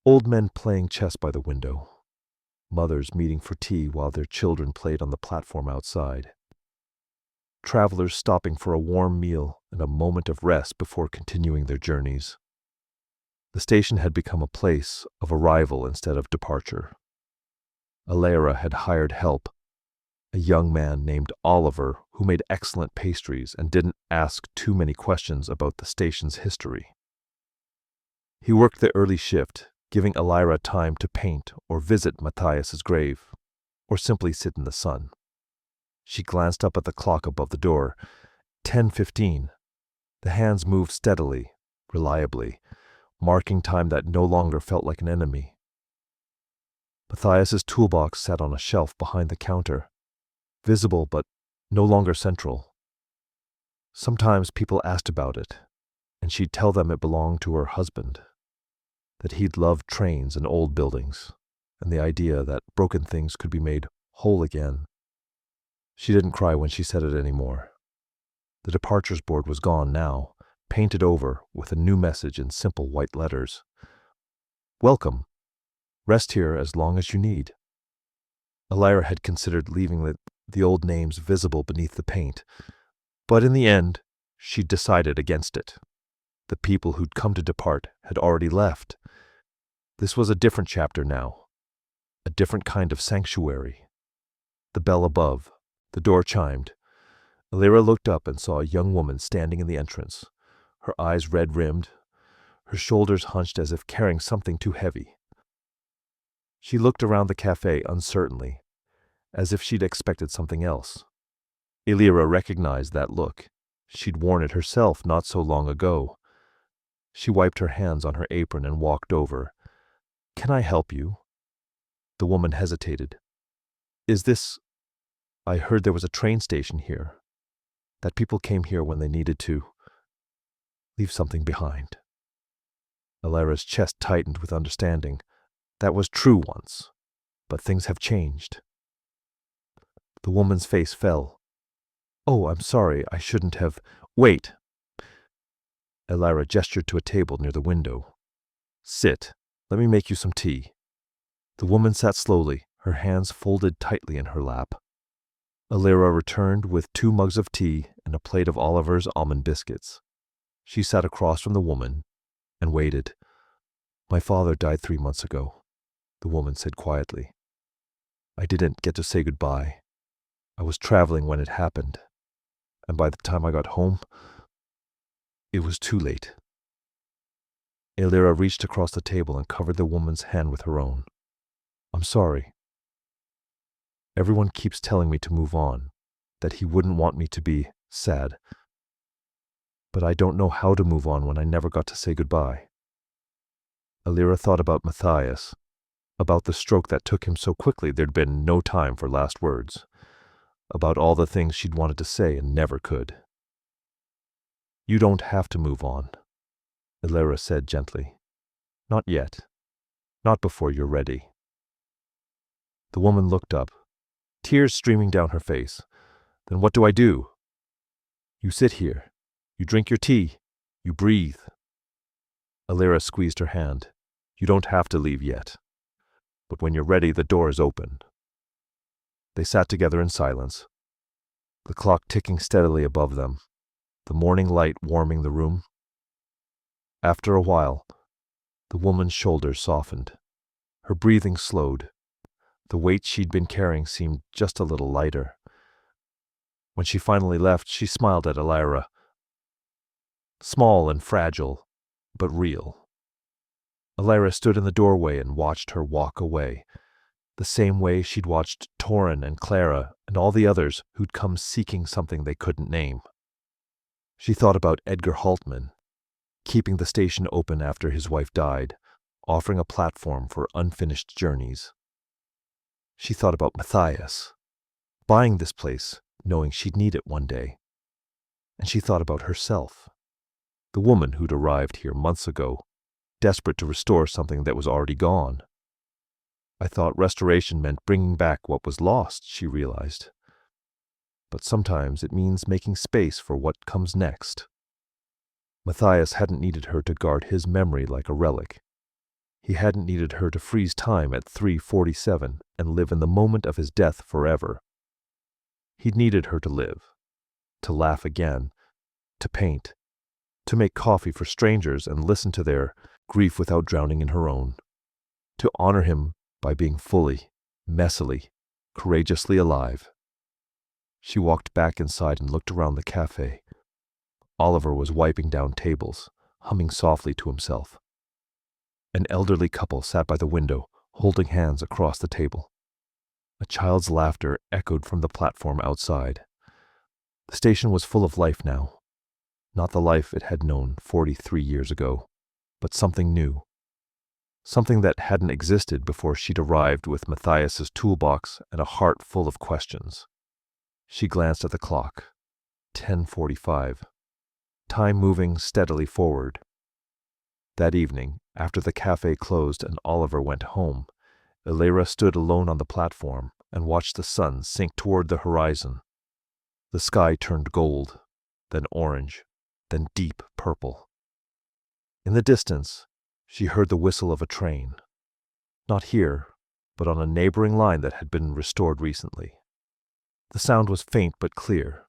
Old men playing chess by the window. Mothers meeting for tea while their children played on the platform outside. Travelers stopping for a warm meal and a moment of rest before continuing their journeys. The station had become a place of arrival instead of departure. Alara had hired help, a young man named Oliver who made excellent pastries and didn't ask too many questions about the station's history. He worked the early shift, giving Alara time to paint or visit Matthias's grave, or simply sit in the sun. She glanced up at the clock above the door. 10:15. The hands moved steadily, reliably, marking time that no longer felt like an enemy. Matthias's toolbox sat on a shelf behind the counter, visible but no longer central. Sometimes people asked about it, and she'd tell them it belonged to her husband. that he'd loved trains and old buildings, and the idea that broken things could be made whole again. She didn't cry when she said it anymore. The departures board was gone now, painted over with a new message in simple white letters. Welcome. Rest here as long as you need. Elira had considered leaving the old names visible beneath the paint, but in the end, she'd decided against it. The people who'd come to depart had already left. This was a different chapter now, a different kind of sanctuary. The bell above, the door chimed. Elira looked up and saw a young woman standing in the entrance, her eyes red-rimmed, her shoulders hunched as if carrying something too heavy. She looked around the cafe uncertainly, as if she'd expected something else. Elira recognized that look. She'd worn it herself not so long ago. She wiped her hands on her apron and walked over. "Can I help you?" The woman hesitated. "Is this... I heard there was a train station here, that people came here when they needed to leave something behind." Elira's chest tightened with understanding. That was true once, but things have changed. The woman's face fell. "Oh, I'm sorry, I shouldn't have... Wait!" Elira gestured to a table near the window. "Sit. Let me make you some tea." The woman sat slowly, her hands folded tightly in her lap. Elira returned with 2 mugs of tea and a plate of Oliver's almond biscuits. She sat across from the woman and waited. "My father died 3 months ago," the woman said quietly. "I didn't get to say goodbye. I was traveling when it happened, and by the time I got home, it was too late." Elira reached across the table and covered the woman's hand with her own. "I'm sorry. Everyone keeps telling me to move on, that he wouldn't want me to be sad. But I don't know how to move on when I never got to say goodbye." Elira thought about Matthias, about the stroke that took him so quickly there'd been no time for last words, about all the things she'd wanted to say and never could. "You don't have to move on," Elira said gently. "Not yet. Not before you're ready." The woman looked up, tears streaming down her face. "Then what do I do?" "You sit here. You drink your tea. You breathe." Elira squeezed her hand. "You don't have to leave yet. But when you're ready, the door is open." They sat together in silence, the clock ticking steadily above them, the morning light warming the room. After a while, the woman's shoulders softened. Her breathing slowed. The weight she'd been carrying seemed just a little lighter. When she finally left, she smiled at Elira. Small and fragile, but real. Elira stood in the doorway and watched her walk away, the same way she'd watched Torrin and Clara and all the others who'd come seeking something they couldn't name. She thought about Edgar Haltman, keeping the station open after his wife died, offering a platform for unfinished journeys. She thought about Matthias, buying this place, knowing she'd need it one day. And she thought about herself, the woman who'd arrived here months ago, desperate to restore something that was already gone. "I thought restoration meant bringing back what was lost," she realized. But sometimes it means making space for what comes next. Matthias hadn't needed her to guard his memory like a relic. He hadn't needed her to freeze time at 3:47 and live in the moment of his death forever. He'd needed her to live, to laugh again, to paint, to make coffee for strangers and listen to their grief without drowning in her own, to honor him by being fully, messily, courageously alive. She walked back inside and looked around the cafe. Oliver was wiping down tables, humming softly to himself. An elderly couple sat by the window, holding hands across the table. A child's laughter echoed from the platform outside. The station was full of life now. Not the life it had known 43 years ago, but something new. Something that hadn't existed before she'd arrived with Matthias's toolbox and a heart full of questions. She glanced at the clock. 10:45. Time moving steadily forward. That evening, after the cafe closed and Oliver went home, Elera stood alone on the platform and watched the sun sink toward the horizon. The sky turned gold, then orange, then deep purple. In the distance, she heard the whistle of a train. Not here, but on a neighboring line that had been restored recently. The sound was faint but clear,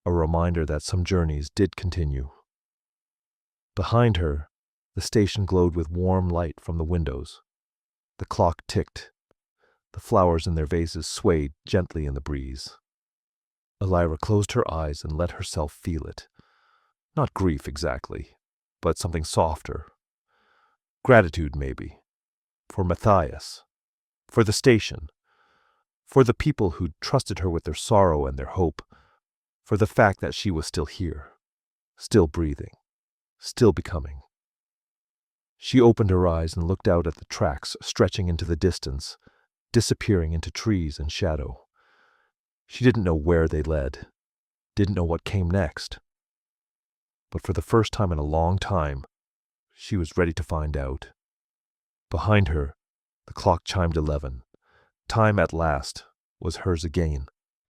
a reminder that some journeys did continue. Behind her, the station glowed with warm light from the windows. The clock ticked. The flowers in their vases swayed gently in the breeze. Elira closed her eyes and let herself feel it. Not grief exactly, but something softer. Gratitude, maybe. For Matthias. For the station. For the people who'd trusted her with their sorrow and their hope. For the fact that she was still here. Still breathing. Still becoming. She opened her eyes and looked out at the tracks stretching into the distance, disappearing into trees and shadow. She didn't know where they led, didn't know what came next. But for the first time in a long time, she was ready to find out. Behind her, the clock chimed 11. Time at last was hers again.